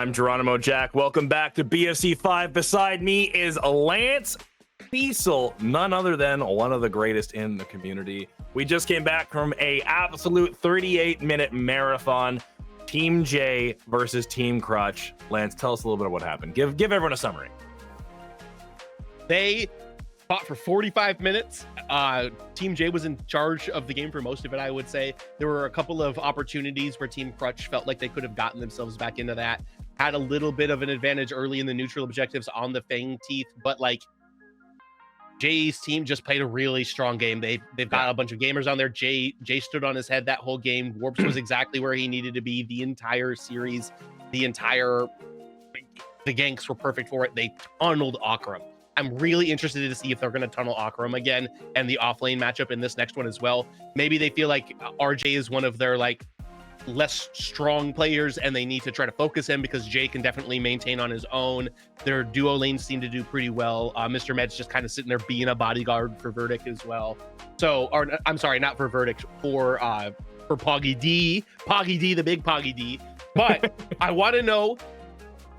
I'm Geronimo Jack. Welcome back to BFC5. Beside me is Lance Cecil, none other than one of the greatest in the community. We just came back from a absolute 38-minute marathon. Team J versus Team Crutch. Lance, tell us a little bit of what happened. Give everyone a summary. They fought for 45 minutes. Team J was in charge of the game for most of it, I would say. There were a couple of opportunities where Team Crutch felt like they could have gotten themselves back into that. Had a little bit of an advantage early in the neutral objectives on the Fang Teeth, but like Jay's team just played a really strong game. They've got a bunch of gamers on there. Jay stood on his head that whole game. Warps was exactly where he needed to be the entire series. The ganks were perfect for it. They tunneled Akram. I'm really interested to see if they're going to tunnel Akram again and the offlane matchup in this next one as well. Maybe they feel like RJ is one of their like less strong players and they need to try to focus him because Jay can definitely maintain on his own. Their duo lanes seem to do pretty well. Mr. Med's just kind of sitting there being a bodyguard for Verdict as well. So, or I'm sorry, not for Verdict, for Poggy D, the big Poggy D. But I want to know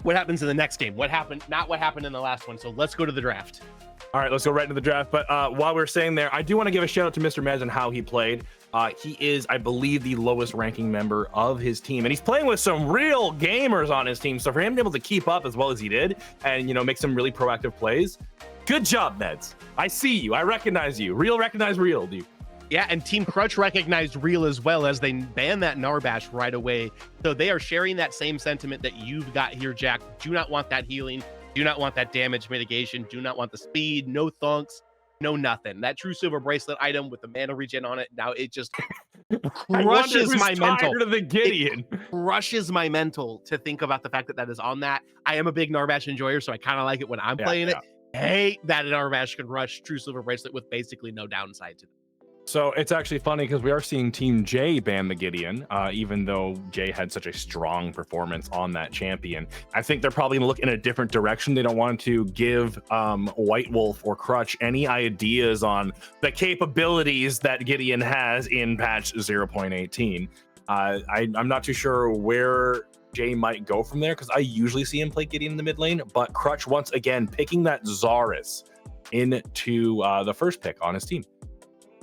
what happens in the next game. Not what happened in the last one. So let's go to the draft. All right, let's go right into the draft. But while we're staying there, I do want to give a shout out to Mr. Mez and how he played. He is, I believe, the lowest ranking member of his team, and he's playing with some real gamers on his team. So for him to be able to keep up as well as he did and, you know, make some really proactive plays, good job, Meds. I see you. I recognize you. Real recognize real, dude. Yeah, and Team Crutch recognized real as well as they banned that Narbash right away. So they are sharing that same sentiment that you've got here, Jack. Do not want that healing. Do not want that damage mitigation. Do not want the speed. No thunks. No nothing. That true silver bracelet item with the mana regen on it. Now it just crushes my mental. Of the Gideon. It crushes my mental to think about the fact that that is on that. I am a big Narbash enjoyer, so I kind of like it when I'm playing it. Hate that Narbash can rush true silver bracelet with basically no downside to it. So it's actually funny because we are seeing Team J ban the Gideon, even though Jay had such a strong performance on that champion. I think they're probably going to look in a different direction. They don't want to give White Wolf or Crutch any ideas on the capabilities that Gideon has in patch 0.18. I'm not too sure where Jay might go from there because I usually see him play Gideon in the mid lane, but Crutch once again picking that Zarus into the first pick on his team.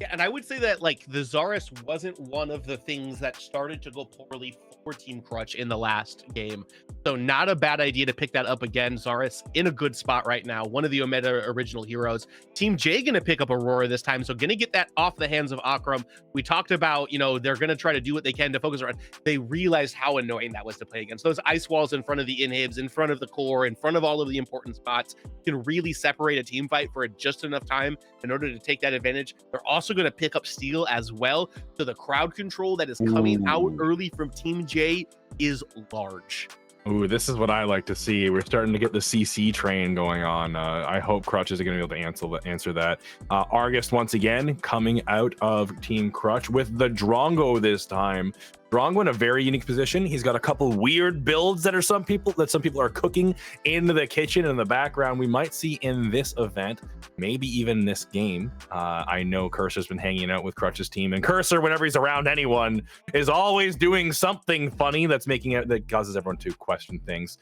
Yeah, and I would say that like the Zarus wasn't one of the things that started to go poorly for Team Crutch in the last game. So not a bad idea to pick that up again. Zarus in a good spot right now. One of the Omega original heroes. Team J gonna pick up Aurora this time. So gonna get that off the hands of Akram. We talked about, you know, they're gonna try to do what they can to focus around. They realized how annoying that was to play against. Those ice walls in front of the inhibs, in front of the core, in front of all of the important spots can really separate a team fight for just enough time in order to take that advantage. They're also going to pick up steel as well. So the crowd control that is coming out early from Team J is large. Ooh, this is what I like to see. We're starting to get the CC train going on. I hope Crutch is going to be able to answer that. Argus once again coming out of Team Crutch with the Drongo this time. Drongo in a very unique position. He's got a couple weird builds that some people are cooking in the kitchen in the background. We might see in this event, maybe even this game. I know Cursor's been hanging out with Crutch's team, and Cursor, whenever he's around anyone, is always doing something funny that causes everyone to question things.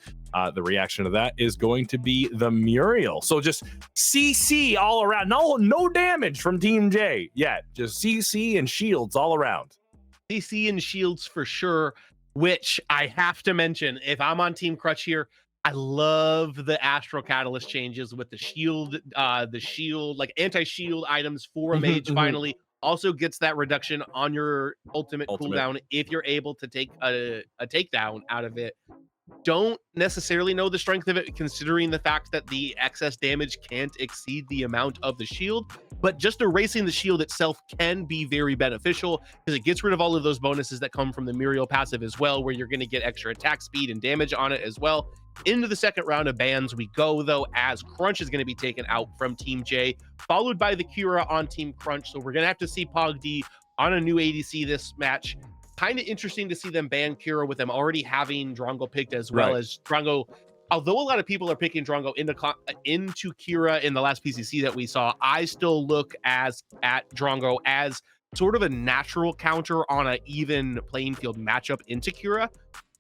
The reaction to that is going to be the Muriel. So just CC all around. No damage from Team J yet. Just CC and shields all around. CC and shields for sure, which I have to mention. If I'm on Team Crutch here, I love the Astral Catalyst changes with the shield, like anti-shield items for a mage finally. Also gets that reduction on your ultimate cooldown if you're able to take a takedown out of it. Don't necessarily know the strength of it, considering the fact that the excess damage can't exceed the amount of the shield, but just erasing the shield itself can be very beneficial because it gets rid of all of those bonuses that come from the Muriel passive as well, where you're going to get extra attack speed and damage on it as well. Into the second round of bans we go, though, as Crunch is going to be taken out from Team J, followed by the Kira on Team Crunch. So we're going to have to see Pog D on a new ADC this match. Kind of interesting to see them ban Kira with them already having Drongo picked as well as Drongo. Although a lot of people are picking Drongo into Kira in the last PCC that we saw, I still look at Drongo as sort of a natural counter on an even playing field matchup into Kira.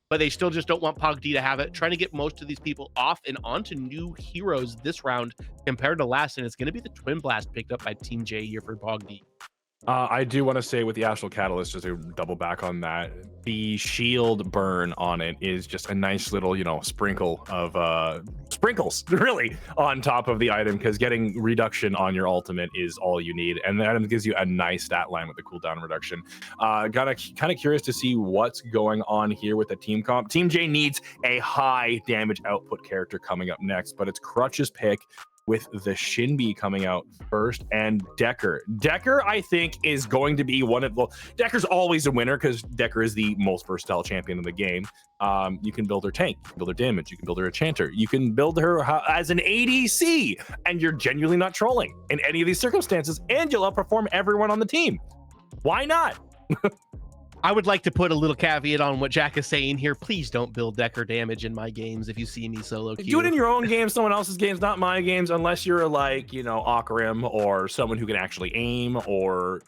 but they still just don't want Pogdi to have it. Trying to get most of these people off and onto new heroes this round compared to last, and it's going to be the Twin Blast picked up by Team J here for Pogdi. I do want to say with the Astral Catalyst, just to double back on that, the shield burn on it is just a nice little, sprinkle of sprinkles, really, on top of the item, because getting reduction on your ultimate is all you need, and the item gives you a nice stat line with the cooldown reduction. Kind of curious to see what's going on here with the team comp. Team J needs a high damage output character coming up next, but it's Crutch's pick, with the Shinbi coming out first, and Decker. Decker, I think, is going to be one of the... Decker's always a winner because Decker is the most versatile champion in the game. You can build her tank, you can build her damage, you can build her a chanter, you can build her as an ADC, and you're genuinely not trolling in any of these circumstances, and you'll outperform everyone on the team. Why not? I would like to put a little caveat on what Jack is saying here. Please don't build Decker damage in my games if you see me solo queue. Do it in your own game, someone else's games, not my games, unless you're like, Akram or someone who can actually aim, or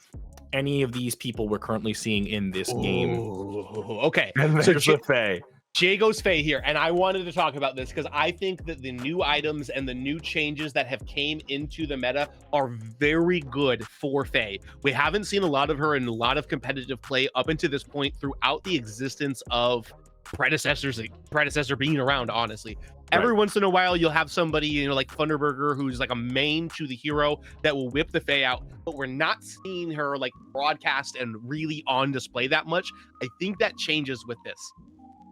any of these people we're currently seeing in this game. Okay. And so there's the Faye. Jay goes Faye here, and I wanted to talk about this because I think that the new items and the new changes that have came into the meta are very good for Faye. We haven't seen a lot of her in a lot of competitive play up until this point throughout the existence of predecessor being around, honestly. Every once in a while, you'll have somebody, like Thunderburger, who's like a main to the hero that will whip the Faye out, but we're not seeing her like broadcast and really on display that much. I think that changes with this.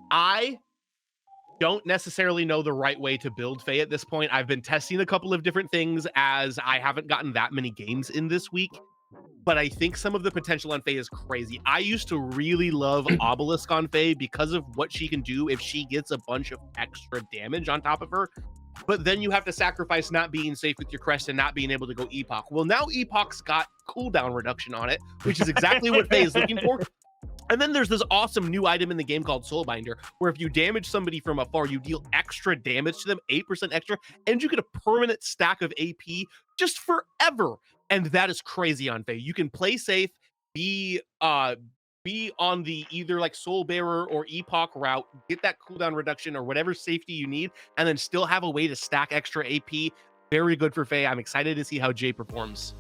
I don't necessarily know the right way to build Faye at this point. I've been testing a couple of different things as I haven't gotten that many games in this week, but I think some of the potential on Faye is crazy. I used to really love Obelisk on Faye because of what she can do if she gets a bunch of extra damage on top of her, but then you have to sacrifice not being safe with your crest and not being able to go Epoch. Well, now Epoch's got cooldown reduction on it, which is exactly what Faye is looking for. And then there's this awesome new item in the game called Soulbinder, where if you damage somebody from afar, you deal extra damage to them, 8% extra, and you get a permanent stack of AP just forever. And that is crazy on Faye. You can play safe, be on the either like Soul Bearer or Epoch route, get that cooldown reduction or whatever safety you need, and then still have a way to stack extra AP. Very good for Faye. I'm excited to see how Jay performs.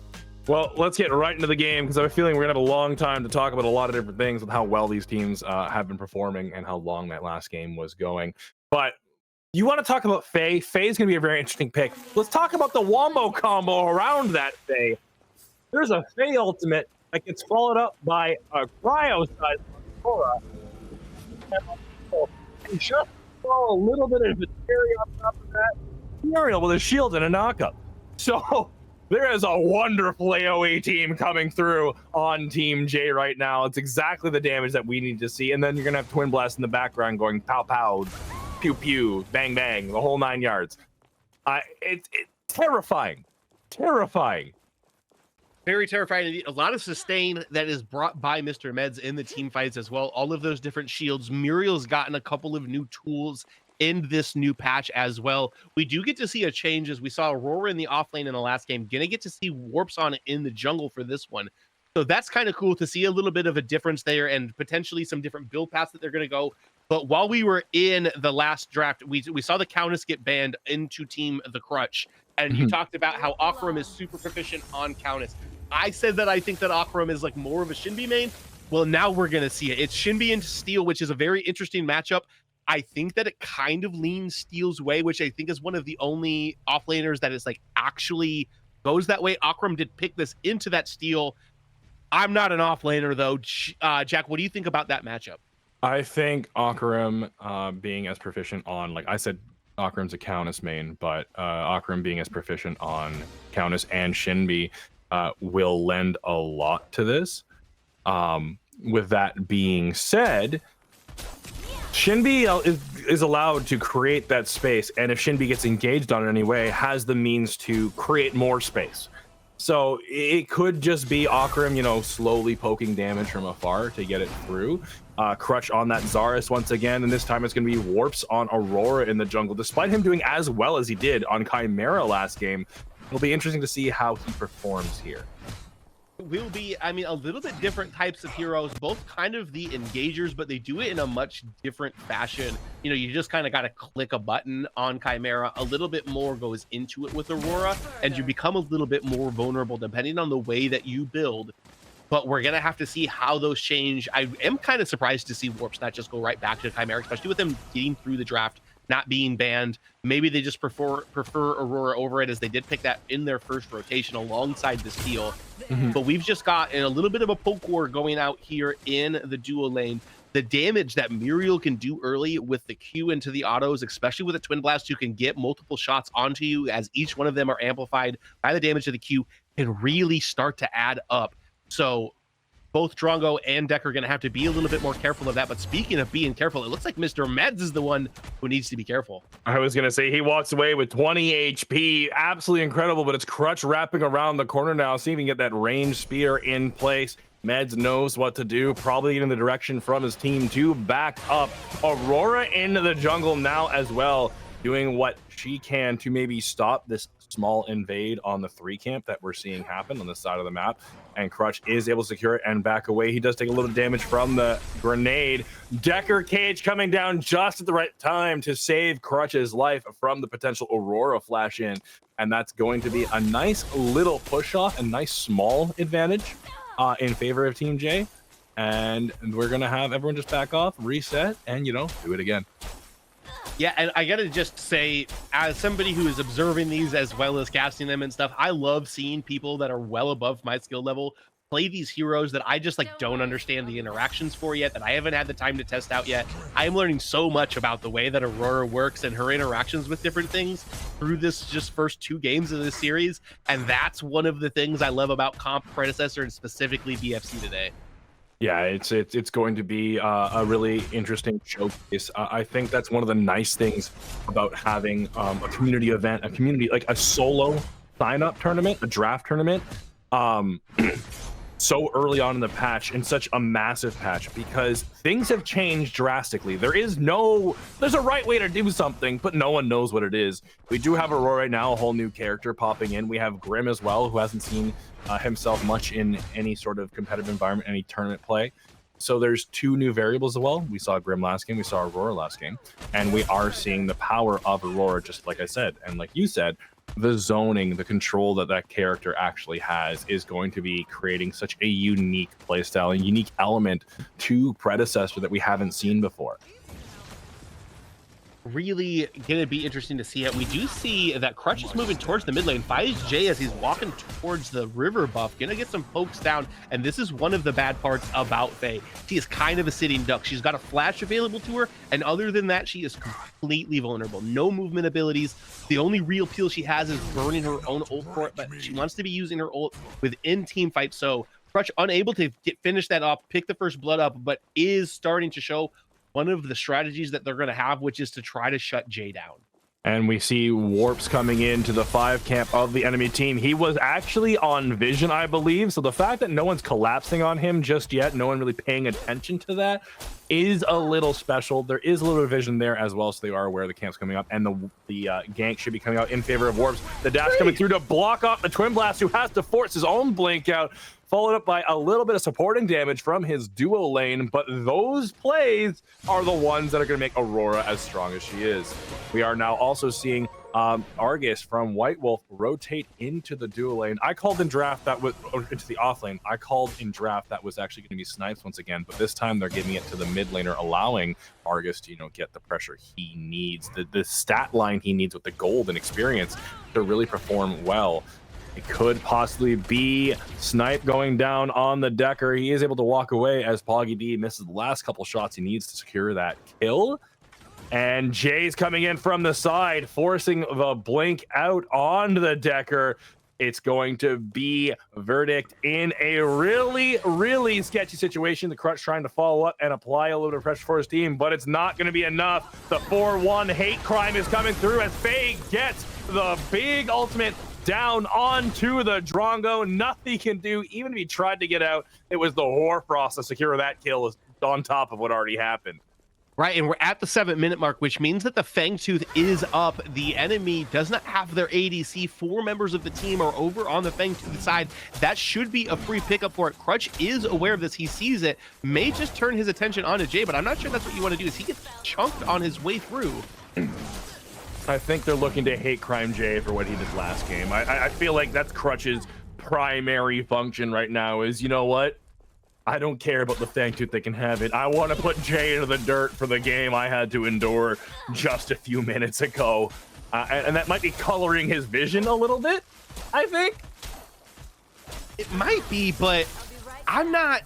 Well, let's get right into the game, because I have a feeling we're going to have a long time to talk about a lot of different things with how well these teams have been performing and how long that last game was going. But you want to talk about Faye? Faye's going to be a very interesting pick. Let's talk about the wombo combo around that Faye. There's a Faye ultimate that gets followed up by a cryo-sized Aurora. And just throw a little bit of a cherry on top of that, Muriel with a shield and a knockup. So... there is a wonderful AoE team coming through on Team J right now. It's exactly the damage that we need to see. And then you're going to have Twin Blast in the background going pow pow, pew pew, bang bang, the whole 9 yards. It's terrifying. Terrifying. Very terrifying. A lot of sustain that is brought by Mr. Meds in the team fights as well. All of those different shields. Muriel's gotten a couple of new tools in this new patch as well. We do get to see a change as we saw Aurora in the off lane in the last game. Gonna get to see warps on it in the jungle for this one. So that's kind of cool to see a little bit of a difference there and potentially some different build paths that they're going to go. But while we were in the last draft, we saw the Countess get banned into Team the Crutch. And you talked about how Akram is super proficient on Countess. I said that I think that Akram is like more of a Shinbi main. Well, now we're going to see it. It's Shinbi into Steel, which is a very interesting matchup. I think that it kind of leans Steel's way, which I think is one of the only offlaners that is like actually goes that way. Akram did pick this into that Steel. I'm not an offlaner though. Jack, what do you think about that matchup? I think Akram being as proficient on, like I said, Akram's a Countess main, but Akram being as proficient on Countess and Shinbi will lend a lot to this. With that being said, Shinbi is allowed to create that space, and if Shinbi gets engaged on it anyway, has the means to create more space. So it could just be Akram, slowly poking damage from afar to get it through. Crutch on that Zarus once again, and this time it's going to be warps on Aurora in the jungle. Despite him doing as well as he did on Chimera last game, it'll be interesting to see how he performs here. will be, I mean, a little bit different types of heroes, both kind of the engagers, but they do it in a much different fashion. You know, you just kind of got to click a button on Chimera. A little bit more goes into it with Aurora, and you become a little bit more vulnerable depending on the way that you build. But we're gonna have to see how those change. I am kind of surprised to see Warps not just go right back to Chimera, especially with them getting through the draft, not being banned. Maybe they just prefer Aurora over it, as they did pick that in their first rotation alongside the Steel. But we've just got a little bit of a poke war going out here in the duo lane. The damage that Muriel can do early with the Q into the autos, especially with a Twin Blast who can get multiple shots onto you as each one of them are amplified by the damage of the Q, can really start to add up. So both Drongo and Deck are going to have to be a little bit more careful of that. But speaking of being careful, it looks like Mr. Meds is the one who needs to be careful. I was going to say he walks away with 20 HP. Absolutely incredible, but it's Crutch wrapping around the corner now, see if he can get that range spear in place. Meds knows what to do, probably in the direction from his team to back up. Aurora into the jungle now as well, doing what she can to maybe stop this small invade on the 3 camp that we're seeing happen on the side of the map. And Crutch is able to secure it and back away. He does take a little damage from the grenade. Decker Cage coming down just at the right time to save Crutch's life from the potential Aurora flash in. And that's going to be a nice little push off, a nice small advantage in favor of Team J. And we're going to have everyone just back off, reset, and, you know, do it again. Yeah, and I gotta just say, as somebody who is observing these as well as casting them and stuff, I love seeing people that are well above my skill level play these heroes that I just don't understand the interactions for yet, that I haven't had the time to test out yet. I am learning so much about the way that Aurora works and her interactions with different things through this just first 2 games of this series, and that's one of the things I love about Comp Predecessor and specifically BFC today. Yeah, it's going to be a really interesting showcase. I think that's one of the nice things about having a community event, a community like a solo sign-up tournament, a draft tournament, so early on in the patch, in such a massive patch, because things have changed drastically. There's a right way to do something, but no one knows what it is. We do have Aurora right now, a whole new character popping in. We have Grim as well, who hasn't seen himself much in any sort of competitive environment, any tournament play. So there's 2 new variables as well. We saw Grim last game, we saw Aurora last game, and we are seeing the power of Aurora, just like I said. And like you said, the zoning, the control that character actually has is going to be creating such a unique playstyle, a unique element to Predecessor that we haven't seen before. Really gonna be interesting to see it. We do see that Crutch is moving towards the mid lane. Finds Jay as he's walking towards the river buff, gonna get some pokes down, and this is one of the bad parts about Faye. She is kind of a sitting duck. She's got a flash available to her, and other than that, she is completely vulnerable. No movement abilities. The only real peel she has is burning her own ult for it, but she wants to be using her ult within team fight. So Crutch unable to finish that off, pick the first blood up, but is starting to show one of the strategies that they're going to have, which is to try to shut Jay down. And we see Warps coming into the 5 camp of the enemy team. He was actually on vision, I believe. So the fact that no one's collapsing on him just yet, no one really paying attention to that, is a little special. There is a little bit of vision there as well, so they are aware the camp's coming up. And the gank should be coming out in favor of Warps. The dash coming through to block off the Twin Blast, who has to force his own blink out, followed up by a little bit of supporting damage from his duo lane. But those plays are the ones that are going to make Aurora as strong as she is. We are now also seeing Argus from White Wolf rotate into the duo lane. I called in draft that was into the off lane. I called in draft that was actually going to be Snipes once again, but this time they're giving it to the mid laner, allowing Argus to, get the pressure he needs, the stat line he needs with the gold and experience to really perform well. It could possibly be Snipe going down on the Decker. He is able to walk away as Poggy D misses the last couple shots he needs to secure that kill. And Jay's coming in from the side, forcing the blink out onto the Decker. It's going to be verdict in a really, really sketchy situation. The Crutch trying to follow up and apply a little bit of pressure for his team, but it's not going to be enough. The 4-1 hate crime is coming through as Faye gets the big ultimate down onto the Drongo. Nothing he can do. Even if he tried to get out, it was the Hoarfrost to secure that kill on top of what already happened. Right, and we're at the 7-minute mark, which means that the Fangtooth is up. The enemy does not have their ADC. 4 members of the team are over on the Fangtooth side. That should be a free pickup for it. Crutch is aware of this. He sees it. May just turn his attention onto Jay, but I'm not sure that's what you want to do. Is he gets chunked on his way through? I think they're looking to hate crime Jay for what he did last game. I feel like that's Crutch's primary function right now is, you know what? I don't care about the Fangtooth, they can have it. I want to put Jay into the dirt for the game I had to endure just a few minutes ago. And that might be coloring his vision a little bit, I think. It might be, but I'm not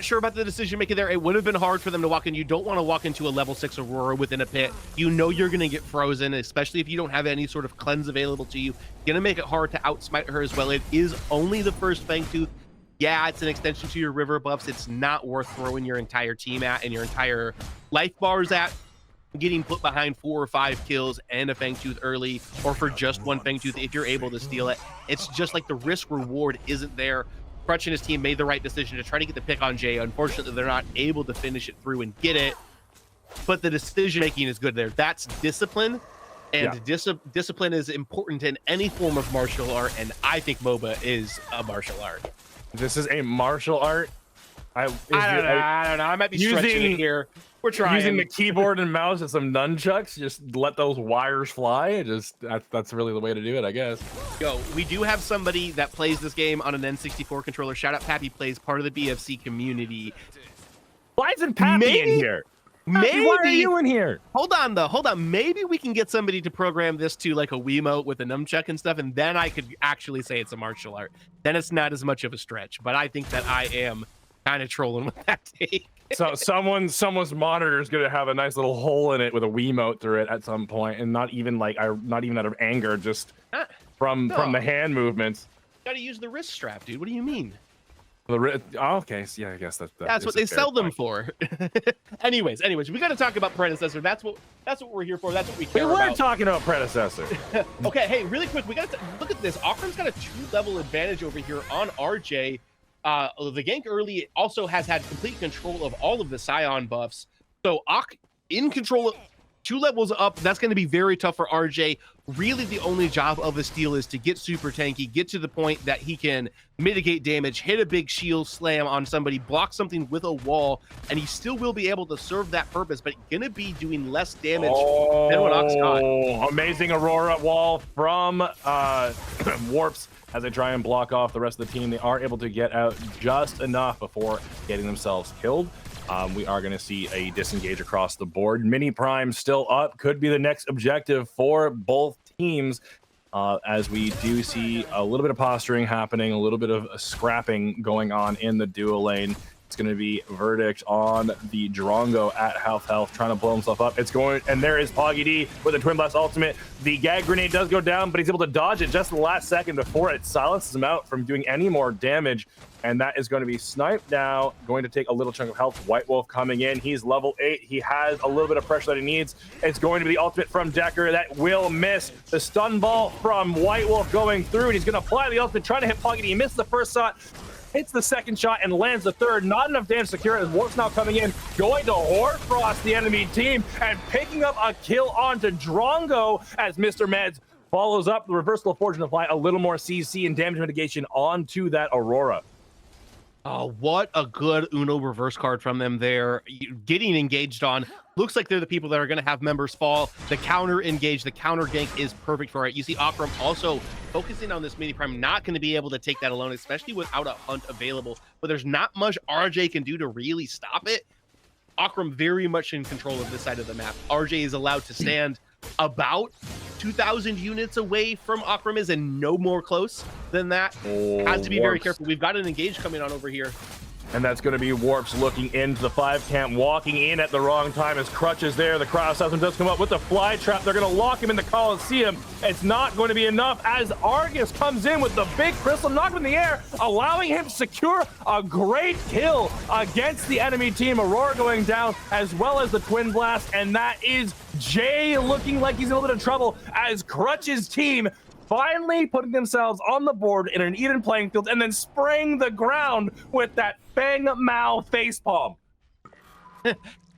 sure about the decision making there. It would have been hard for them to walk in. You don't want to walk into a level 6 Aurora within a pit. You know you're going to get frozen, especially if you don't have any sort of cleanse available to you. Going to make it hard to outsmite her as well. It is only the first Fangtooth. Yeah, it's an extension to your river buffs. It's not worth throwing your entire team at and your entire life bars at. Getting put behind 4 or 5 kills and a Fangtooth early, or for just one Fangtooth if you're able to steal it. It's just like the risk reward isn't there. Crutch and his team made the right decision to try to get the pick on Jay. Unfortunately, they're not able to finish it through and get it, but the decision making is good there. That's discipline, and discipline is important in any form of martial art, and I think MOBA is a martial art. This is a martial art. I don't know. I might be stretching it here. We're trying. Using the keyboard and mouse and some nunchucks, just let those wires fly. That's really the way to do it, I guess. Yo, we do have somebody that plays this game on an N64 controller. Shout out Pappy Plays, part of the BFC community. Why isn't Pappy in here? Maybe. Why are you in here? Hold on, though. Hold on. Maybe we can get somebody to program this to like a Wiimote with a nunchuck and stuff, and then I could actually say it's a martial art. Then it's not as much of a stretch. But I think that I am kind of trolling with that take. So someone's monitor is gonna have a nice little hole in it with a Wiimote through it at some point, and not even out of anger, just from the hand movements. Got to use the wrist strap, dude. What do you mean? Okay, so yeah, I guess that's what they sell them for. anyways, we got to talk about predecessor. That's what we're here for. That's what we care about. We were talking about predecessor. Okay, hey, really quick, we got to look at this. Akram's got a 2-level advantage over here on RJ. The gank early also has had complete control of all of the Scion buffs. So Ak in control of 2 levels up. That's going to be very tough for RJ. Really, the only job of a steal is to get super tanky, get to the point that he can mitigate damage, hit a big shield slam on somebody, block something with a wall, and he still will be able to serve that purpose, but going to be doing less damage than what Ak's got. Amazing Aurora wall from Warps. As they try and block off the rest of the team, they are able to get out just enough before getting themselves killed. We are going to see a disengage across the board. Mini Prime still up, could be the next objective for both teams, as we do see a little bit of posturing happening, a little bit of scrapping going on in the duo lane. It's going to be Verdict on the Drongo at health, trying to blow himself up. It's going, and there is Poggy D with a Twin Blast ultimate. The gag grenade does go down, but he's able to dodge it just the last second before it silences him out from doing any more damage. And that is going to be sniped now, going to take a little chunk of health. White Wolf coming in. He's level 8. He has a little bit of pressure that he needs. It's going to be the ultimate from Decker that will miss. The stun ball from White Wolf going through, and he's going to apply the ultimate, trying to hit Poggy D. He missed the first shot. Hits the second shot and lands the third. Not enough damage to secure it as Warp's now coming in, going to Hoarfrost, the enemy team, and picking up a kill onto Drongo as Mr. Meds follows up the reversal of Fortune to apply a little more CC and damage mitigation onto that Aurora. Oh, what a good Uno reverse card from them there. Getting engaged on. Looks like they're the people that are going to have members fall. The counter engage, the counter gank is perfect for it. You see Akram also focusing on this mini prime, not going to be able to take that alone, especially without a hunt available. But there's not much RJ can do to really stop it. Akram very much in control of this side of the map. RJ is allowed to stand about 2,000 units away from Akram is, and no more close than that. Has to be very careful. We've got an engage coming on over here. And that's going to be Warps looking into the 5 camp, walking in at the wrong time as Crutch is there. The crowd assassin does come up with the fly trap. They're going to lock him in the Coliseum. It's not going to be enough as Argus comes in with the big crystal, knock him in the air, allowing him to secure a great kill against the enemy team. Aurora going down as well as the Twin Blast. And that is Jay looking like he's in a little bit of trouble as Crutch's team finally putting themselves on the board in an even playing field and then spraying the ground with that Fang Mao facepalm.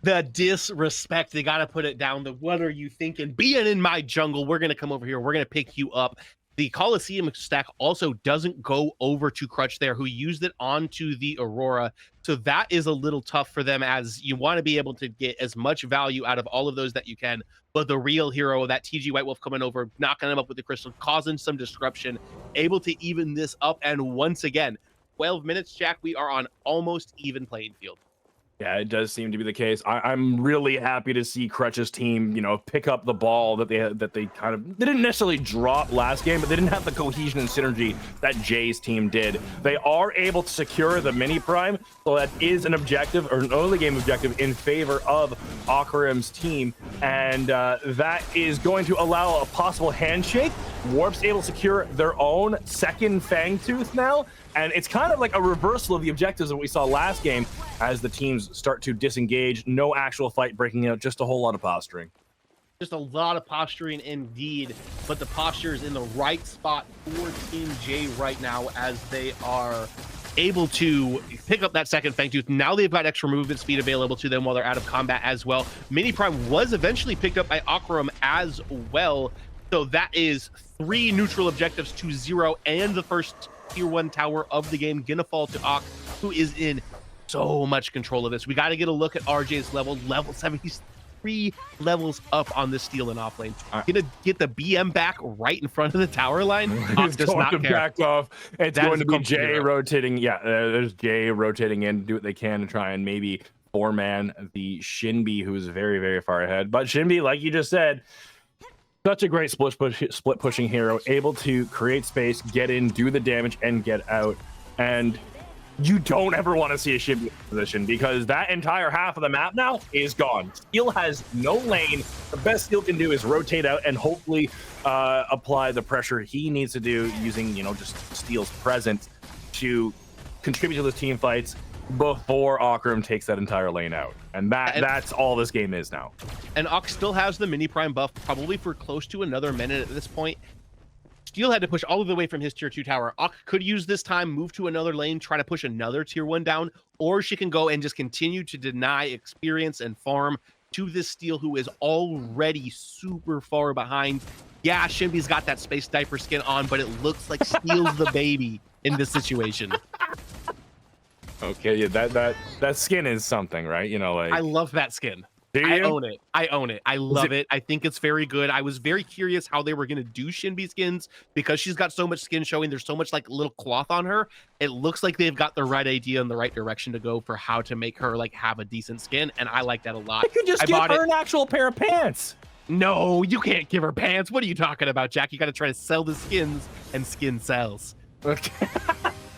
The disrespect, they got to put it down. The what are you thinking? Being in my jungle, we're going to come over here. We're going to pick you up. The Coliseum stack also doesn't go over to Crutch there, who used it onto the Aurora. So that is a little tough for them, as you want to be able to get as much value out of all of those that you can. But the real hero, that TG White Wolf coming over, knocking him up with the crystal, causing some disruption, able to even this up. And once again, 12 minutes, Jack, we are on almost even playing field. Yeah, it does seem to be the case. I'm really happy to see Crutch's team, you know, pick up the ball that they kind of, they didn't necessarily drop last game, but they didn't have the cohesion and synergy that Jay's team did. They are able to secure the mini prime, so that is an objective, or an early game objective, in favor of Akarim's team, and that is going to allow a possible handshake. Warp's able to secure their own second Fangtooth now, and it's kind of like a reversal of the objectives that we saw last game as the teams start to disengage. No actual fight breaking out, just a whole lot of posturing. Just a lot of posturing indeed, but the posture is in the right spot for Team J right now, as they are able to pick up that second Fangtooth. Now they've got extra movement speed available to them while they're out of combat as well. Mini Prime was eventually picked up by Akarim as well. So that is 3 neutral objectives to 0, and the first tier 1 tower of the game gonna fall to Ak, who is in so much control of this. We got to get a look at RJ's level 73 levels up on this steal and off lane. Gonna get the BM back right in front of the tower line. It's does going not to care. back off. It's That going is to a be Jay rotating. Yeah, there's Jay rotating in, do what they can to try and maybe 4-man the Shinbi, who's very, very far ahead. But Shinbi, like you just said, such a great split pushing hero, able to create space, get in, do the damage, and get out. And you don't ever want to see a Shinbi position, because that entire half of the map now is gone. Steel has no lane. The best Steel can do is rotate out and hopefully apply the pressure he needs to do using, you know, just Steel's presence to contribute to those team fights before Akarim takes that entire lane out. And that's all this game is now. And Ak still has the mini prime buff, probably for close to another minute at this point. Steel had to push all the way from his tier 2 tower. Ak could use this time, move to another lane, try to push another tier 1 down, or she can go and just continue to deny experience and farm to this Steel, who is already super far behind. Yeah, Shinbi's got that space diaper skin on, but it looks like Steel's the baby in this situation. Okay, yeah, that skin is something, right? You know, like, I love that skin. I own it. I own it. I love it. I think it's very good. I was very curious how they were going to do Shinbi skins, because she's got so much skin showing. There's so much like little cloth on her. It looks like they've got the right idea in the right direction to go for how to make her like have a decent skin, and I like that a lot. I could just give her an actual pair of pants. No, you can't give her pants. What are you talking about, Jack? You got to try to sell the skins, and skin sells. Okay.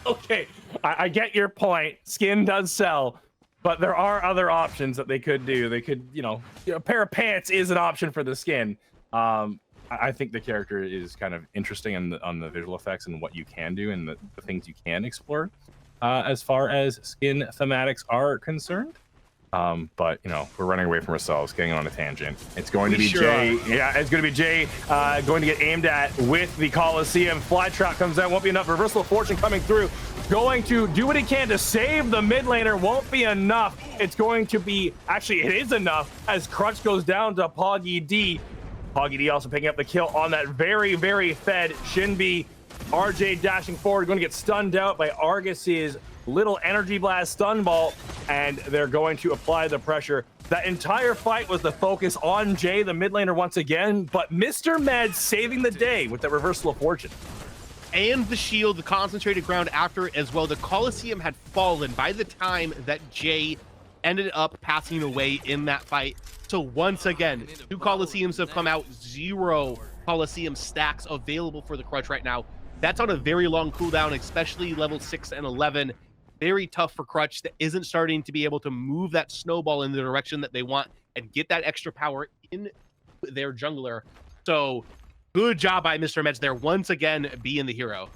Okay, I get your point. Skin does sell, but there are other options that they could do. They could, you know, a pair of pants is an option for the skin. I think the character is kind of interesting on the visual effects and what you can do and the things you can explore as far as skin thematics are concerned. But you know, we're running away from ourselves, getting on a tangent. It's going to be Jay. Yeah, it's going to be Jay going to get aimed at with the Coliseum. Fly trap comes out, won't be enough. Reversal of Fortune coming through, going to do what he can to save the mid laner. Won't be enough. It's going to be, actually it is enough, as Crutch goes down to Poggy D. Poggy D also picking up the kill on that very, very fed Shinbi. RJ dashing forward, going to get stunned out by Argus's little energy blast stun ball, and they're going to apply the pressure. That entire fight was the focus on Jay, the mid laner, once again, but Mr. Med saving the day with the reversal of fortune. And the shield, the concentrated ground after it as well. The Coliseum had fallen by the time that Jay ended up passing away in that fight. So once again, 2 Coliseums have come out, 0 Coliseum stacks available for the Crutch right now. That's on a very long cooldown, especially level 6 and 11. Very tough for Crutch that isn't starting to be able to move that snowball in the direction that they want and get that extra power in their jungler. So good job by Mr. Meds there, once again being the hero.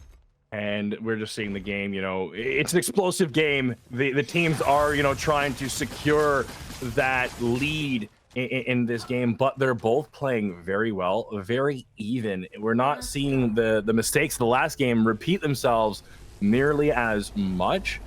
And we're just seeing the game, you know, it's an explosive game. The teams are, you know, trying to secure that lead in this game, but they're both playing very well, very even. We're not seeing the mistakes of the last game repeat themselves nearly as much.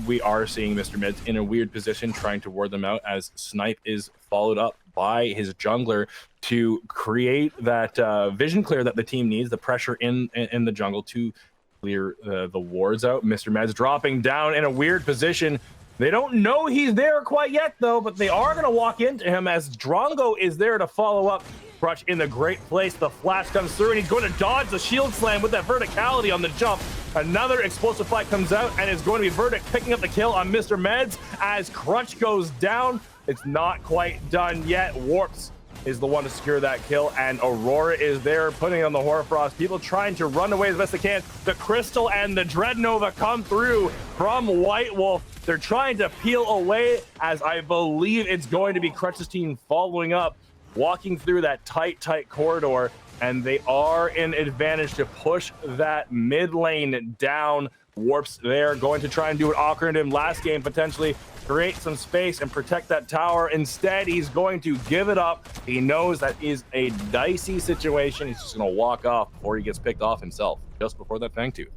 we are seeing Mr. Meds in a weird position trying to ward them out as Snipe is followed up by his jungler to create that vision clear that the team needs, the pressure in the jungle to clear the wards out. Mr. Meds dropping down in a weird position. They don't know he's there quite yet, though, but they are going to walk into him as Drongo is there to follow up. Crutch in the great place. The flash comes through, and he's going to dodge the shield slam with that verticality on the jump. Another explosive fight comes out, and it's going to be Verdict picking up the kill on Mr. Meds as Crutch goes down. It's not quite done yet. Warps is the one to secure that kill, and Aurora is there putting on the Hoarfrost. People trying to run away as best they can. The Crystal and the Dreadnova come through from White Wolf. They're trying to peel away as I believe it's going to be Crutch's team following up, walking through that tight corridor, and they are in advantage to push that mid lane down. Warps there, going to try and do what Ocarina did last game, potentially create some space and protect that tower. Instead, he's going to give it up. He knows that is a dicey situation. He's just going to walk off before he gets picked off himself, just before that Fangtooth.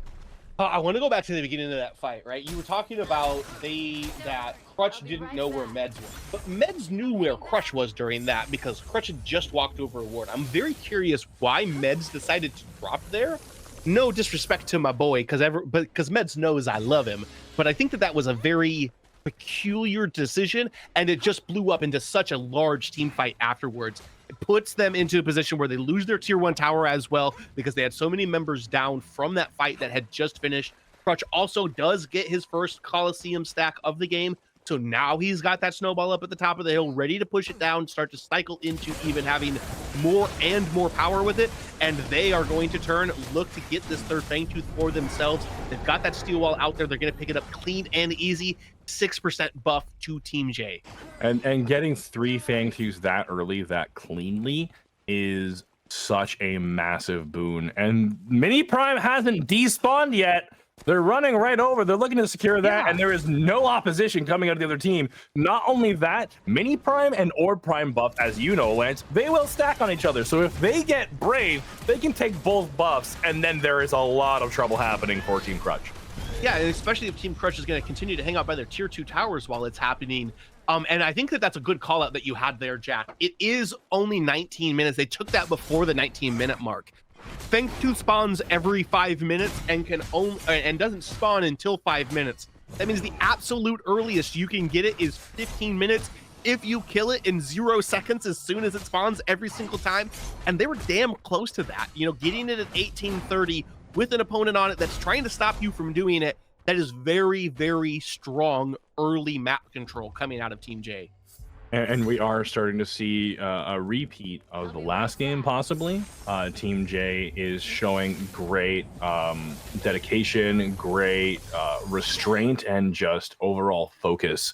I want to go back to the beginning of that fight, right? You were talking about that Crutch didn't know where Meds was, but Meds knew where Crutch was during that because Crutch had just walked over a ward. I'm very curious why Meds decided to drop there. No disrespect to my boy, because Meds knows I love him, but I think that was a very peculiar decision, and it just blew up into such a large team fight afterwards. It puts them into a position where they lose their tier 1 tower as well because they had so many members down from that fight that had just finished. Crutch also does get his first Coliseum stack of the game, so now he's got that snowball up at the top of the hill ready to push it down, start to cycle into even having more and more power with it, and they are going to look to get this third Fangtooth for themselves. They've got that steel wall out there. They're going to pick it up clean and easy. 6% buff to Team J. And getting 3 Fangtooths that early, that cleanly, is such a massive boon. And Mini Prime hasn't despawned yet. They're running right over. They're looking to secure that, and there is no opposition coming out of the other team. Not only that, Mini Prime and Orb Prime buff, as you know, Lance, they will stack on each other. So if they get Brave, they can take both buffs, and then there is a lot of trouble happening for Team Crutch. Yeah, and especially if Team Crutch is going to continue to hang out by their tier 2 towers while it's happening. And I think that's a good call out that you had there, Jack. It is only 19 minutes. They took that before the 19-minute mark. Fangtooth spawns every 5 minutes and doesn't spawn until 5 minutes. That means the absolute earliest you can get it is 15 minutes if you kill it in 0 seconds as soon as it spawns every single time. And they were damn close to that. You know, getting it at 18:30 with an opponent on it that's trying to stop you from doing it, that is very, very strong early map control coming out of Team J. And we are starting to see a repeat of the last game, possibly. Team J is showing great dedication, great restraint, and just overall focus.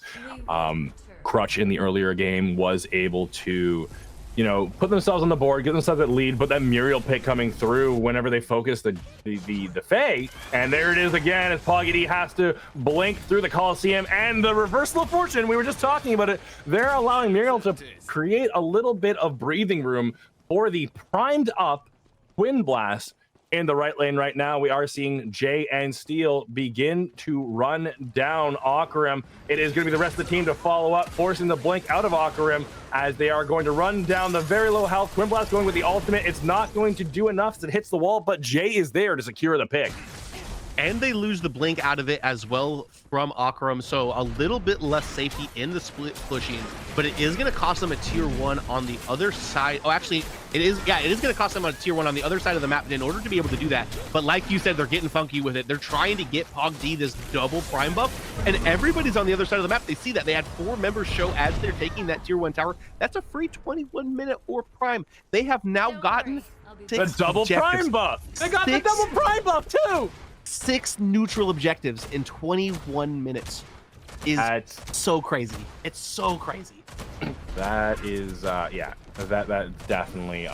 Crutch in the earlier game was able to, you know, put themselves on the board, get themselves that lead, but that Muriel pick coming through whenever they focus the Fae, and there it is again as Poggy has to blink through the Coliseum, and the reversal of fortune, we were just talking about it, they're allowing Muriel to create a little bit of breathing room for the primed up Twin Blast. In the right lane right now, we are seeing Jay and Steel begin to run down Akarim. It is going to be the rest of the team to follow up, forcing the blink out of Akarim as they are going to run down the very low health. Twin Blast going with the ultimate. It's not going to do enough as it hits the wall, but Jay is there to secure the pick. And they lose the blink out of it as well from Akarim, so a little bit less safety in the split pushing, but it is going to cost them a tier 1 on the other side. Oh, actually, it is going to cost them a tier 1 on the other side of the map in order to be able to do that. But like you said, they're getting funky with it. They're trying to get Pog D this double prime buff, and everybody's on the other side of the map. They see that. They had 4 members show as they're taking that tier 1 tower. That's a free 21-minute or prime. They have now gotten the double objectives. Prime buff. They got the double prime buff too. 6 neutral objectives in 21 minutes is so crazy. It's so crazy. That is, yeah, that definitely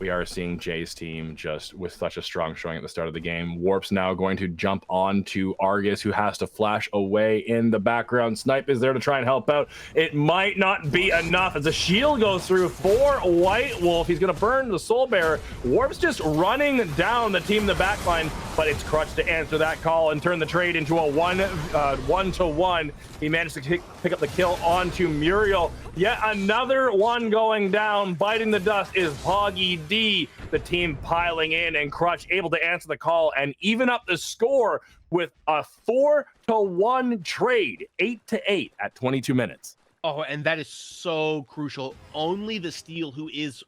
we are seeing Jay's team just with such a strong showing at the start of the game. Warp's now going to jump on to Argus, who has to flash away in the background. Snipe is there to try and help out. It might not be enough as a shield goes through for White Wolf. He's going to burn the Soul Bearer. Warp's just running down the team in the backline, but it's Crutch to answer that call and turn the trade into a one-to-one. He managed to pick up the kill onto Muriel. Yet another one going down. Biting the dust is Poggy D. The team piling in, and Crutch able to answer the call and even up the score with a 4-to-1 trade, 8-to-8 at 22 minutes. Oh, and that is so crucial. Only the Steel, who is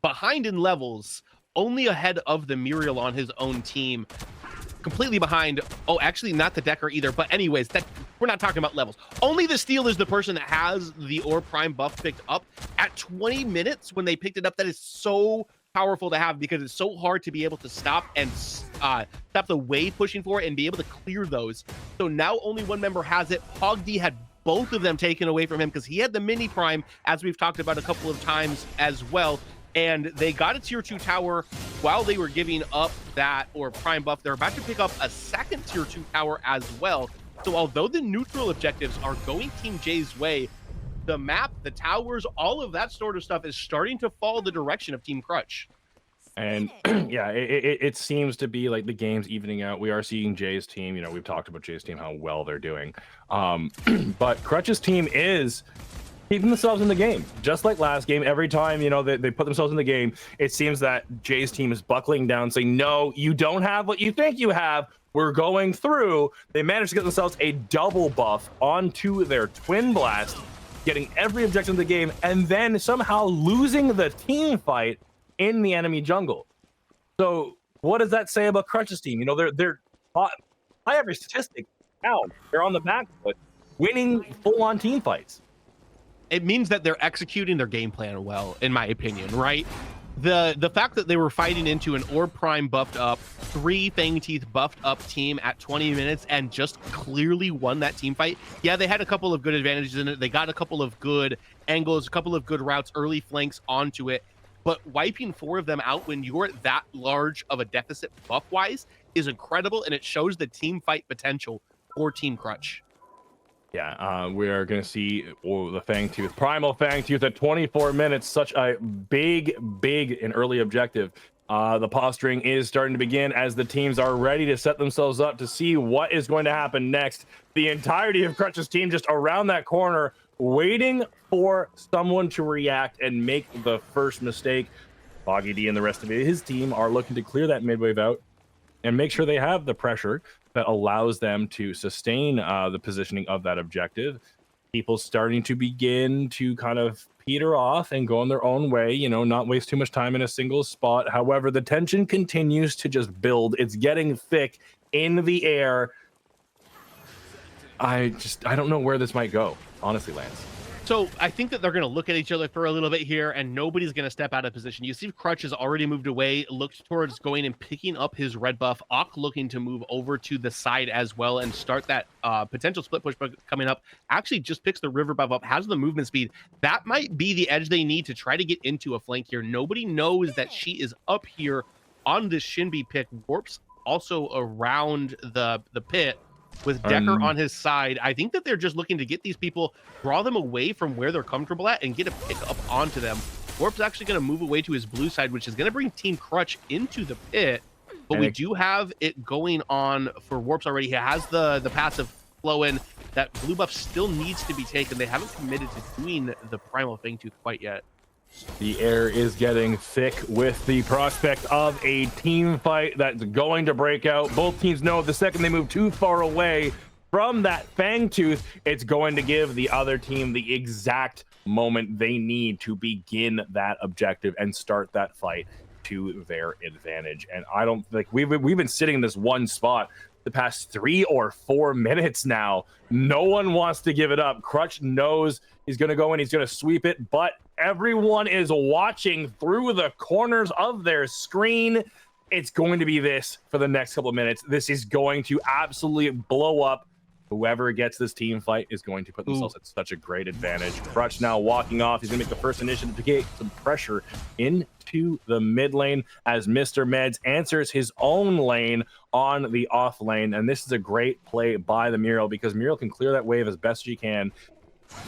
behind in levels, only ahead of the Muriel on his own team, completely behind. Oh, actually not the Decker either, but anyways, that we're not talking about levels. Only the Steel is the person that has the Or Prime buff picked up at 20 minutes when they picked it up. That is so powerful to have, because it's so hard to be able to stop and stop the wave pushing for it and be able to clear those. So now only one member has it. Hog D had both of them taken away from him because he had the mini prime, as we've talked about a couple of times as well. And they got a tier 2 tower while they were giving up that Or Prime buff. They're about to pick up a second tier 2 tower as well. So although the neutral objectives are going Team J's way, the map, the towers, all of that sort of stuff is starting to follow the direction of Team Crutch. And yeah, it seems to be like the game's evening out. We are seeing Jay's team, you know, we've talked about Jay's team, how well they're doing. But Crutch's team is keeping themselves in the game. Just like last game, every time, you know, they put themselves in the game, it seems that Jay's team is buckling down, saying, no, you don't have what you think you have. We're going through. They managed to get themselves a double buff onto their Twin Blast, getting every objective in the game, and then somehow losing the team fight in the enemy jungle. So what does that say about Crutch's team? You know, they're high every statistic now. They're on the back foot, winning full-on team fights. It means that they're executing their game plan well, in my opinion, right? The fact that they were fighting into an Or Prime buffed up, 3 Fang Teeth buffed up team at 20 minutes and just clearly won that team fight. Yeah, they had a couple of good advantages in it. They got a couple of good angles, a couple of good routes, early flanks onto it. But wiping 4 of them out when you're that large of a deficit buff-wise is incredible, and it shows the team fight potential for Team Crutch. Yeah, we are going to see the Fang Tooth, Primal Fang Tooth at 24 minutes. Such a big and early objective. The posturing is starting to begin as the teams are ready to set themselves up to see what is going to happen next. The entirety of Crutch's team just around that corner, waiting for someone to react and make the first mistake. Foggy D and the rest of his team are looking to clear that midwave out and make sure they have the pressure that allows them to sustain the positioning of that objective. People starting to begin to kind of peter off and go on their own way, you know, not waste too much time in a single spot. However, the tension continues to just build. It's getting thick in the air. I don't know where this might go, honestly, Lance. So I think that they're going to look at each other for a little bit here, and nobody's going to step out of position. You see Crutch has already moved away, looked towards going and picking up his red buff. Ock looking to move over to the side as well and start that potential split push coming up. Actually just picks the river buff up, has the movement speed. That might be the edge they need to try to get into a flank here. Nobody knows that she is up here on this Shinbi pick. Warp's also around the pit with Decker on his side. I think that they're just looking to get these people, draw them away from where they're comfortable at and get a pick up onto them. Warp's actually going to move away to his blue side, which is going to bring Team Crutch into the pit. But we do have it going on for Warp's already. He has the passive flowing. That blue buff still needs to be taken. They haven't committed to doing the Primal Fang Tooth quite yet. The air is getting thick with the prospect of a team fight that's going to break out. Both teams know the second they move too far away from that Fang Tooth, it's going to give the other team the exact moment they need to begin that objective and start that fight to their advantage. And I don't think we've been sitting in this one spot the past 3 or 4 minutes now. No one wants to give it up. Crutch knows he's going to go in, he's going to sweep it, but everyone is watching through the corners of their screen. It's going to be this for the next couple of minutes. This is going to absolutely blow up whoever gets this team fight is going to put themselves at such a great advantage. Crutch now walking off. He's going to make the first initiative to get some pressure into the mid lane as Mr. Meds answers his own lane on the off lane. And this is a great play by the Muriel, because Muriel can clear that wave as best she can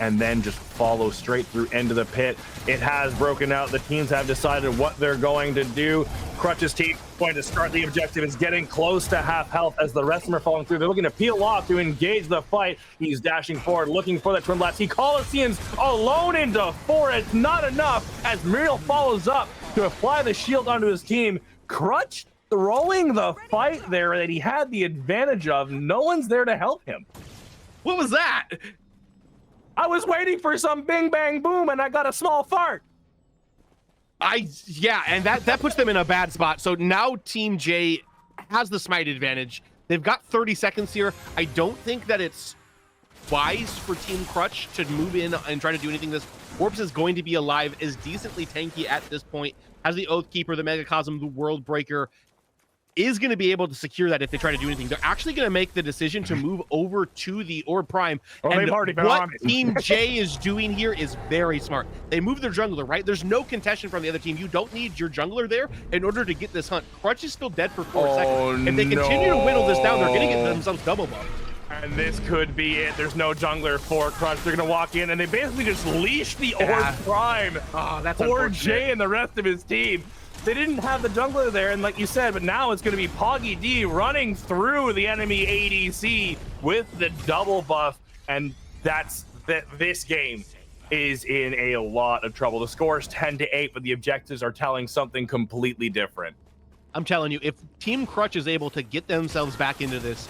and then just follow straight through into the pit. It has broken out. The teams have decided what they're going to do. Crutch's team going to start the objective. It's getting close to half health as the rest of them are falling through. They're looking to peel off to engage the fight. He's dashing forward, looking for that twin blast. He Coliseum's alone into 4. It's not enough as Muriel follows up to apply the shield onto his team. Crutch throwing the fight there that he had the advantage of. No one's there to help him. What was that? I was waiting for some bing bang boom and I got a small fart. Yeah, and that puts them in a bad spot. So now Team J has the smite advantage. They've got 30 seconds here. I don't think that it's wise for Team Crutch to move in and try to do anything. This Warps is going to be alive, is decently tanky at this point, has the Oathkeeper, the Megacosm, the World Breaker, is going to be able to secure that if they try to do anything. They're actually going to make the decision to move over to the Orb Prime. Oh, and they've already been what on it. Team J is doing here is very smart. They move their jungler, right? There's no contention from the other team. You don't need your jungler there in order to get this hunt. Crutch is still dead for 4 seconds. If they continue to whittle this down, they're going to get themselves double buff. And this could be it. There's no jungler for Crutch. They're going to walk in and they basically just leash the Orb Prime. Oh, that's for Jay and the rest of his team. They didn't have the jungler there, and like you said, but now it's going to be Poggy D running through the enemy ADC with the double buff, and this game is in a lot of trouble. The score is 10-8, but the objectives are telling something completely different. I'm telling you, if Team Crutch is able to get themselves back into this,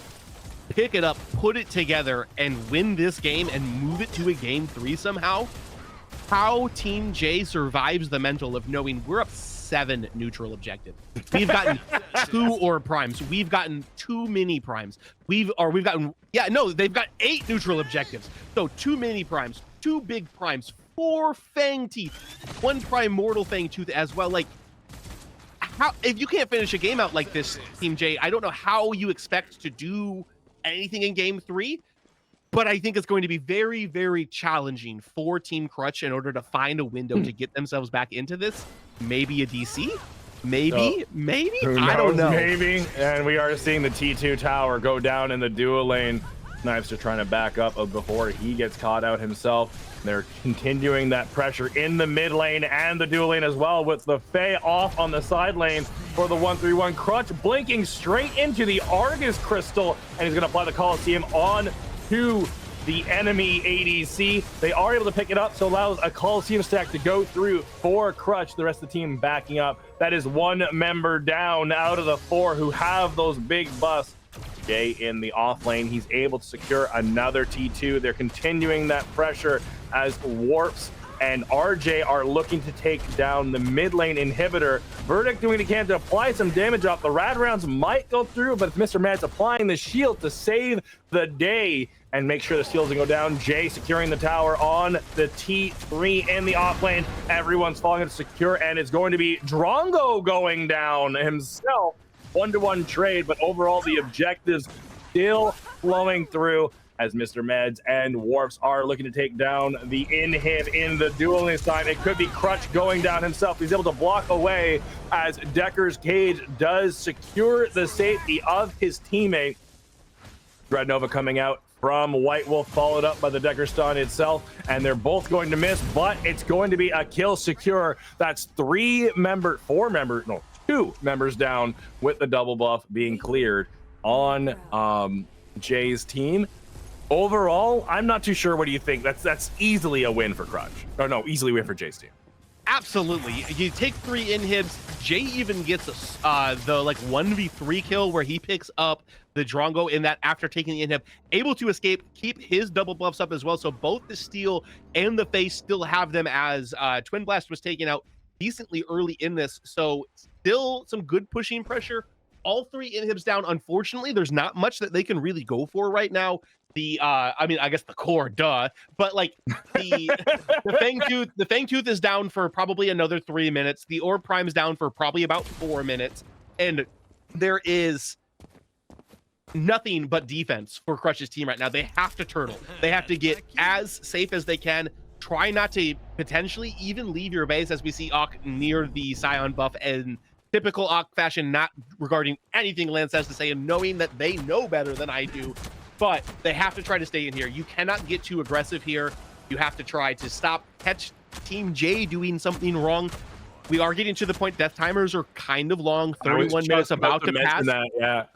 pick it up, put it together, and win this game and move it to a game 3 somehow, how Team J survives the mental of knowing we're up 7 neutral objectives. We've gotten 2 Orb Primes. We've gotten 2 mini primes. they've got 8 neutral objectives. So 2 mini primes, 2 big primes, 4 Fang Teeth, 1 Primordial Fang Tooth as well. Like, how, if you can't finish a game out like this, Team J, I don't know how you expect to do anything in game 3. But I think it's going to be very, very challenging for Team Crutch in order to find a window to get themselves back into this. Maybe a DC? Maybe? I don't know. Maybe. And we are seeing the T2 tower go down in the duo lane. Knives are trying to back up before he gets caught out himself. They're continuing that pressure in the mid lane and the duo lane as well, with the Fae off on the side lane for the 1-3-1. Crutch blinking straight into the Argus Crystal, and he's going to apply the Coliseum on to the enemy ADC. They are able to pick it up, so allows a Coliseum stack to go through for Crutch. The rest of the team backing up. That is 1 member down out of the 4 who have those big buffs. Jay in the off lane, he's able to secure another T2. They're continuing that pressure as Warps and RJ are looking to take down the mid lane inhibitor. Verdict doing what he can to apply some damage off. The rad rounds might go through, but Mr. Mad's applying the shield to save the day and make sure the steals can go down. Jay securing the tower on the T3 in the off lane. Everyone's falling into secure, and it's going to be Drongo going down himself. 1-to-1 trade, but overall the objectives still flowing through as Mr. Meds and Warps are looking to take down the inhib in the duel this time. It could be Crutch going down himself. He's able to block away as Decker's Cage does secure the safety of his teammate. Dreadnova coming out from White Wolf, followed up by the Decker stun itself, and they're both going to miss, but it's going to be a kill secure. That's 2 members down, with the double buff being cleared on Jay's team. Overall, I'm not too sure. What do you think? That's easily a win for Crutch. Or no, easily win for Jay's team. Absolutely. You take 3 inhibs. Jay even gets the 1v3 kill where he picks up the Drongo in that after taking the inhib, able to escape, keep his double buffs up as well. So both the Steel and the Face still have them, as Twin Blast was taken out decently early in this. So still some good pushing pressure. All 3 inhibs down. Unfortunately, there's not much that they can really go for right now. I guess the core, but like the Fang Tooth is down for probably another 3 minutes. The Orb Prime is down for probably about 4 minutes, and there is nothing but defense for Crutch's team right now. They have to turtle. They have to get as safe as they can. Try not to potentially even leave your base, as we see Ock near the Scion buff in typical Ock fashion, not regarding anything Lance has to say and knowing that they know better than I do. But they have to try to stay in here. You cannot get too aggressive here. You have to try to catch Team J doing something wrong. We are getting to the point death timers are kind of long. 31 minutes about to pass. That, yeah.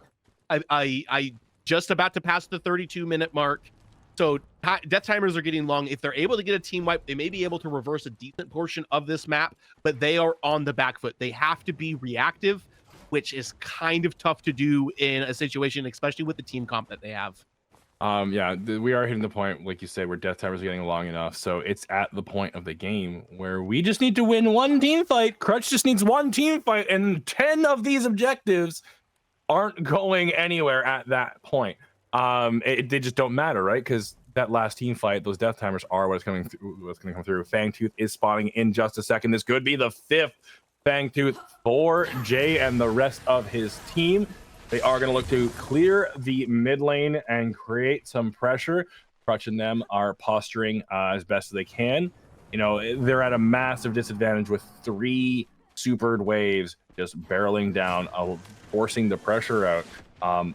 I just about to pass the 32-minute mark. So death timers are getting long. If they're able to get a team wipe, they may be able to reverse a decent portion of this map, but they are on the back foot. They have to be reactive, which is kind of tough to do in a situation, especially with the team comp that they have. Yeah, we are hitting the point, like you said, where death timers are getting long enough. So it's at the point of the game where we just need to win one team fight. Crutch just needs one team fight, and 10 of these objectives aren't going anywhere at that point. They just don't matter, right? Because that last team fight, those death timers are what's going to come through. Fangtooth is spawning in just a second. This could be the 5th Fangtooth for Jay and the rest of his team. They are going to look to clear the mid lane and create some pressure. Crutch and them are posturing as best as they can. You know, they're at a massive disadvantage with 3 supered waves just barreling down, forcing the pressure out.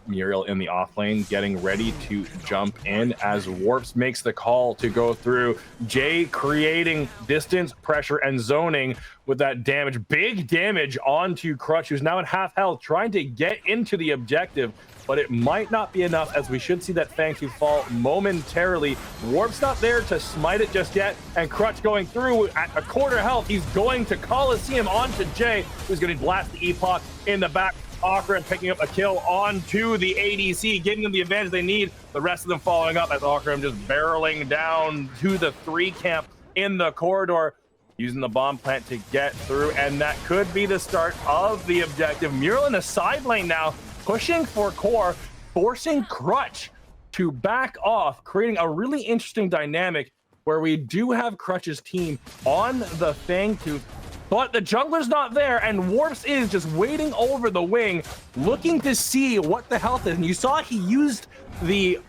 Muriel in the off lane getting ready to jump in as Warps makes the call to go through. Jay creating distance, pressure, and zoning with that damage. Big damage onto Crutch, who's now at half health, trying to get into the objective, but it might not be enough, as we should see that Fangtooth fall momentarily. Warp's not there to smite it just yet, and Crutch going through at a quarter health. He's going to Coliseum onto Jay, who's going to blast the Epoch in the back. Okram picking up a kill onto the ADC, giving them the advantage they need. The rest of them following up as Okram just barreling down to the 3 camp in the corridor, using the bomb plant to get through, and that could be the start of the objective. Muriel in the side lane now, pushing for core, forcing Crutch to back off, creating a really interesting dynamic where we do have Crutch's team on the Fangtooth, but the jungler's not there, and Warps is just waiting over the wing, looking to see what the health is. And you saw he used the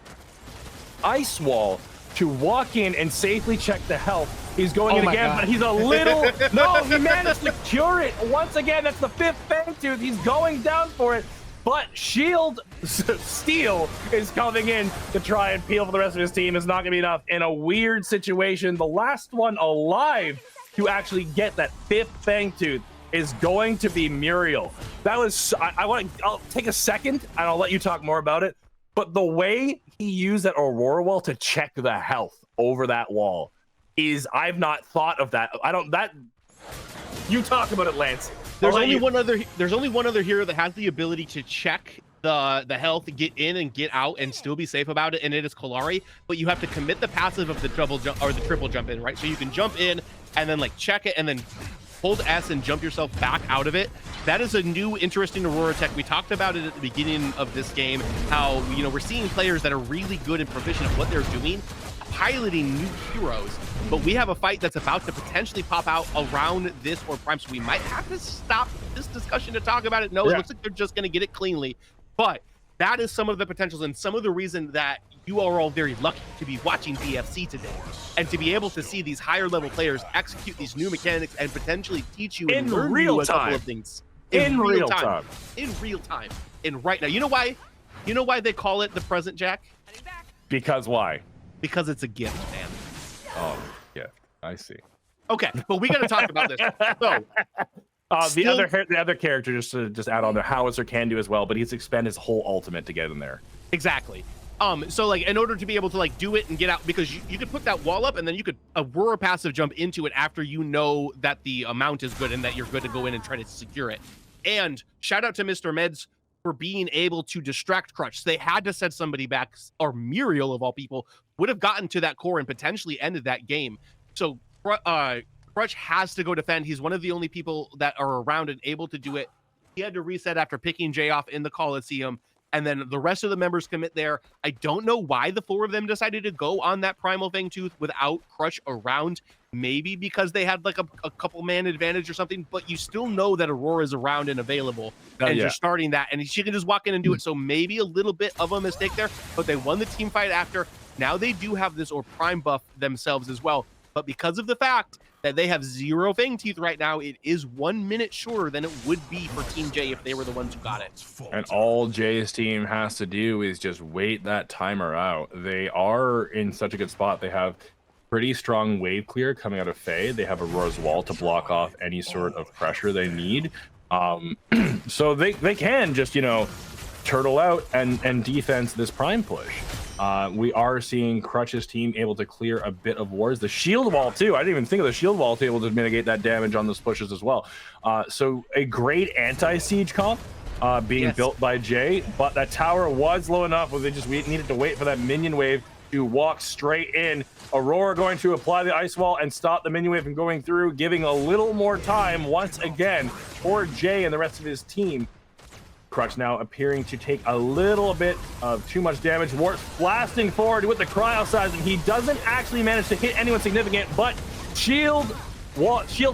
ice wall to walk in and safely check the health. He's going in again, but he's a little... No, he managed to cure it. Once again, that's the 5th Fangtooth. He's going down for it, but Shield Steel is coming in to try and peel for the rest of his team. It's not going to be enough in a weird situation. The last one alive to actually get that 5th Fangtooth is going to be Muriel. That was, I'll take a second and I'll let you talk more about it. But the way he used that Aurora wall to check the health over that wall is, I've not thought of that. You talk about it, Lance. There's only one other hero that has the ability to check the health, get in and get out and still be safe about it, and it is Kalari. But you have to commit the passive of the double jump or the triple jump in, right? So you can jump in and then like check it and then hold S and jump yourself back out of it. That is a new interesting Aurora tech. We talked about it at the beginning of this game, how, you know, we're seeing players that are really good and proficient at what they're doing, piloting new heroes, but we have a fight that's about to potentially pop out around this or prime, so we might have to stop this discussion to talk about it. No, it looks like they're just going to get it cleanly, but that is some of the potentials and some of the reason that you are all very lucky to be watching BFC today and to be able to see these higher level players execute these new mechanics and potentially teach you in learn real you a time. couple of things In real time. In real time. And right now, you know why they call it the present, Jack? Because why? Because it's a gift, man. Oh, yeah, I see. Okay, but we got to talk about this. So, the other character, just to add on there, Howitzer can do as well, but he's expend his whole ultimate to get in there. Exactly. So like in order to be able to like do it and get out, because you could put that wall up and then you could Aurora passive jump into it after you know that the amount is good and that you're good to go in and try to secure it. And shout out to Mr. Meds for being able to distract Crutch. They had to set somebody back, or Muriel of all people would have gotten to that core and potentially ended that game. So Crutch has to go defend. He's one of the only people that are around and able to do it. He had to reset after picking Jay off in the Coliseum, and then the rest of the members commit there. I don't know why the 4 of them decided to go on that Primal Fangtooth without Crutch around. Maybe because they had like a couple man advantage or something, but you still know that Aurora is around and available, and you're starting that, and she can just walk in and do it. So maybe a little bit of a mistake there, but they won the team fight after. Now they do have this or prime buff themselves as well, but because of the fact that they have 0 Fangtooth right now, it is 1 minute shorter than it would be for Team J if they were the ones who got it. And all Jay's team has to do is just wait that timer out. They are in such a good spot. They have pretty strong wave clear coming out of Faye. They have Aurora's wall to block off any sort of pressure they need. So they can just, you know, turtle out and defense this prime push. We are seeing Crutch's team able to clear a bit of wards. The shield wall too. I didn't even think of the shield wall to be able to mitigate that damage on those pushes as well. So a great anti-siege comp being built by Jay, but that tower was low enough where we needed to wait for that minion wave to walk straight in. Aurora going to apply the ice wall and stop the minion wave from going through, giving a little more time once again for Jay and the rest of his team. Crutch now appearing to take a little bit of too much damage. Warts blasting forward with the cryo size, and he doesn't actually manage to hit anyone significant, but shield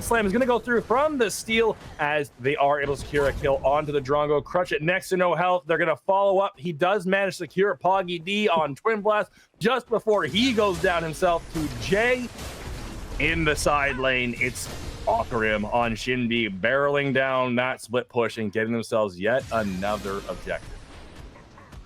slam is going to go through from the steel as they are able to secure a kill onto the Drongo. Crutch at next to no health. They're going to follow up. He does manage to secure Poggy D on Twin Blast just before he goes down himself to Jay. In the side lane, it's Okarim on Shinbi barreling down that split push and getting themselves yet another objective.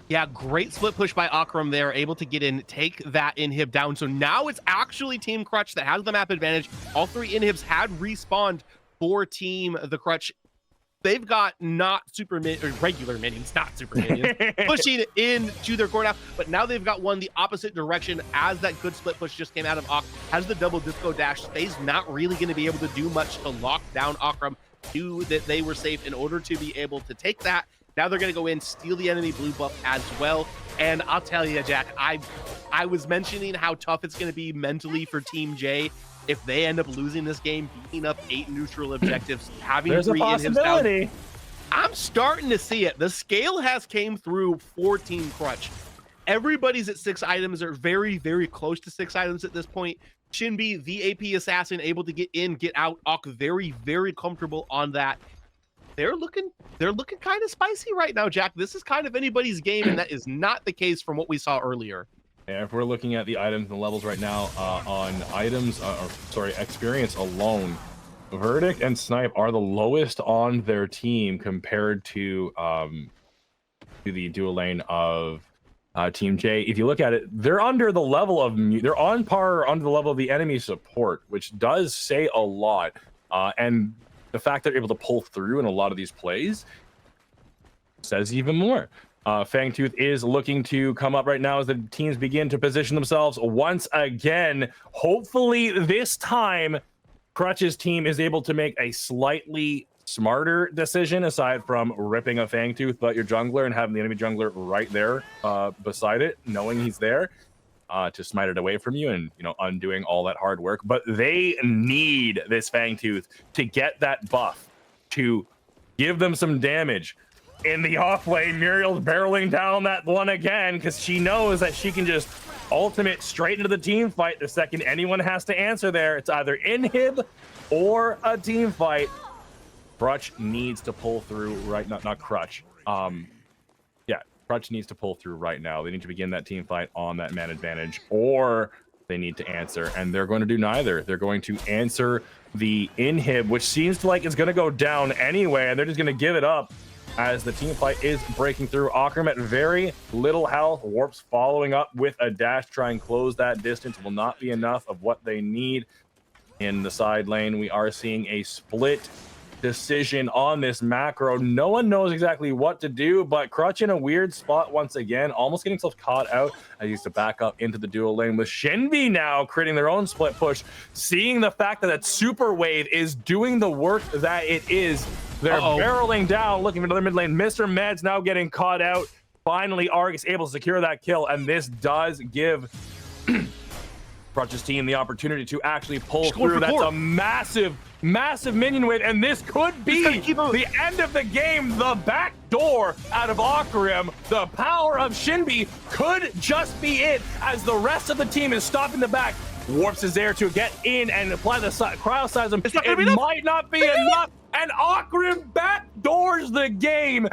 Yeah, great split push by Akaram there, able to get in, take that inhib down. So now it's actually Team Crutch that has the map advantage. All 3 inhibs had respawned for Team the Crutch. They've got not regular minions, not super minions, pushing into their core now, but now they've got one the opposite direction as that good split push just came out of Ak. Has the double disco dash. Faye's not really going to be able to do much to lock down Akaram. Knew that they were safe in order to be able to take that. Now they're going to go in, steal the enemy blue buff as well. And I'll tell you, Jack, I was mentioning how tough it's going to be mentally for Team J if they end up losing this game, beating up 8 neutral objectives, having There's 3 a possibility. down. I'm starting to see it. The scale has came through for Team Crutch. Everybody's at 6 items, or very, very close to 6 items at this point. Shinbi, the AP assassin, able to get in, get out. Ak very, very comfortable on that. They're looking kind of spicy right now, Jack. This is kind of anybody's game, and that is not the case from what we saw earlier. Yeah, if we're looking at the items and the levels right now on items, experience alone, Verdict and Snipe are the lowest on their team compared to the dual lane of Team J. If you look at it, they're under the level of they're on par or under the level of the enemy support, which does say a lot. And the fact that they're able to pull through in a lot of these plays says even more. Fangtooth is looking to come up right now as the teams begin to position themselves once again. Hopefully this time Crutch's team is able to make a slightly smarter decision aside from ripping a Fangtooth but your jungler and having the enemy jungler right there beside it, knowing he's there to smite it away from you and, you know, undoing all that hard work. But they need this Fangtooth to get that buff, to give them some damage. In the off lane, Muriel's barreling down that one again because she knows that she can just ultimate straight into the team fight the second anyone has to answer there. It's either inhib or a team fight. Crutch needs to pull through right now. Not Crutch. Yeah, Crutch needs to pull through right now. They need to begin that team fight on that man advantage, or they need to answer, and they're going to do neither. They're going to answer the inhib, which seems like it's going to go down anyway, and they're just going to give it up as the team fight is breaking through. Akaram at very little health. Warps following up with a dash, try and close that distance. Will not be enough of what they need. In the side lane, we are seeing a split decision on this macro. No one knows exactly what to do, but Crutch in a weird spot once again, almost getting himself caught out. I used to back up into the dual lane with Shinbi now creating their own split push, seeing the fact that that super wave is doing the work that it is. They're barreling down, looking for another mid lane. Mr. Med's now getting caught out. Finally, Argus able to secure that kill, and this does give Crutch's team the opportunity to actually pull through. That's a massive massive minion wave, and this could be the end of the game. The back door out of Akarim, the power of Shinbi could just be it, as the rest of the team is stopping the back. Warps is there to get in and apply the cryoseism. It might not be enough, and Akarim backdoors the game.